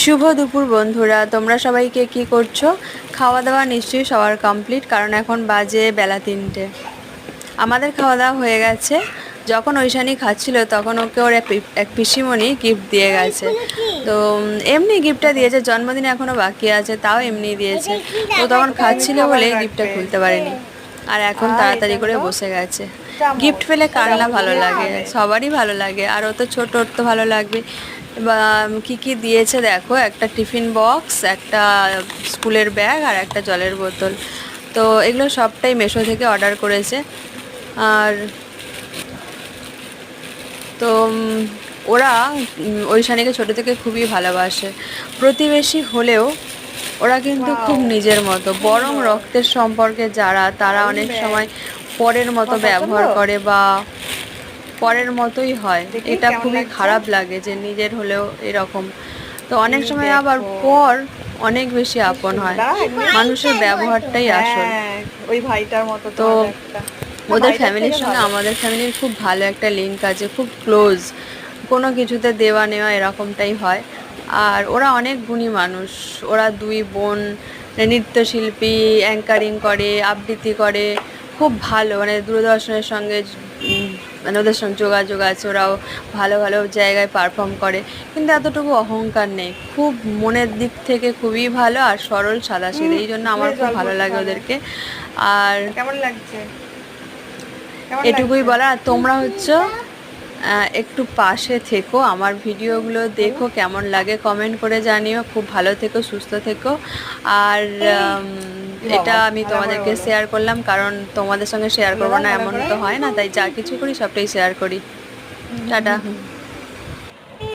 শুভ দুপুর বন্ধুরা, তোমরা সবাইকে কি করছো? খাওয়া দাওয়া নিশ্চয়ই সবার কমপ্লিট, কারণ এখন বাজে বেলা 3টে। আমাদের খাওয়া দাওয়া হয়ে গেছে। যখন ঐশানী খাচ্ছিল তখন ওকে ওর এক পিসিমণি গিফট দিয়ে গেছে। তো এমনি গিফটটা দিয়েছে, জন্মদিন এখনও বাকি আছে, তাও এমনি দিয়েছে। তো তখন খাচ্ছিল বলে গিফটটা খুলতে পারেনি, আর এখন তাড়াতাড়ি করে বসে গেছে। গিফট পেলে কার না ভালো লাগে, সবারই ভালো লাগে। আর ও তো ছোট, ওর তো ভালো লাগবে। বা কী কী দিয়েছে দেখো, একটা টিফিন বক্স, একটা স্কুলের ব্যাগ আর একটা জলের বোতল। তো এগুলো সবটাই মেশো থেকে অর্ডার করেছে। আর তো ওরা ঐশানীকে ছোটো থেকে খুবই ভালোবাসে। প্রতিবেশী হলেও ওরা কিন্তু খুব নিজের মতো, বরং রক্তের সম্পর্কে যারা, তারা অনেক সময় পরের মতো ব্যবহার করে বা পরের মতোই হয়। এটা খুবই খারাপ লাগে যে নিজের হলেও এরকম। তো অনেক সময় আবার পর অনেক বেশি আপন হয়। মানুষের ব্যবহারটাই আসল। ওই ভাইটার মতো তো একটা ওদের ফ্যামিলির সঙ্গে আমাদের ফ্যামিলির খুব ভালো একটা লিঙ্ক আছে, খুব ক্লোজ। কোনো কিছুতে দেওয়া নেওয়া এরকমটাই হয়। আর ওরা অনেক গুণী মানুষ। ওরা দুই বোন নৃত্যশিল্পী, অ্যাঙ্কারিং করে, আবৃত্তি করে, খুব ভালো। মানে দূরদর্শনের সঙ্গে মানে ওদের সঙ্গে যোগাযোগ আছে, ওরাও ভালো ভালো জায়গায় পারফর্ম করে। কিন্তু এতটুকু অহংকার নেই, খুব মনের দিক থেকে খুবই ভালো আর সরল সাদাসিধে। এই জন্য আমার খুব ভালো লাগে ওদেরকে। আর কেমন লাগছে? এটুকুই বলা। আর তোমরা হচ্ছে একটু পাশে থেকো, আমার ভিডিওগুলো দেখো, কেমন লাগে কমেন্ট করে জানিও। খুব ভালো থেকো, সুস্থ থেকো। আর এটা আমি তোমাদেরকে শেয়ার করলাম, কারণ তোমাদের সঙ্গে শেয়ার করবো না এমন তো হয় না, তাই যা কিছু করি সবটাই শেয়ার করি। টাটা।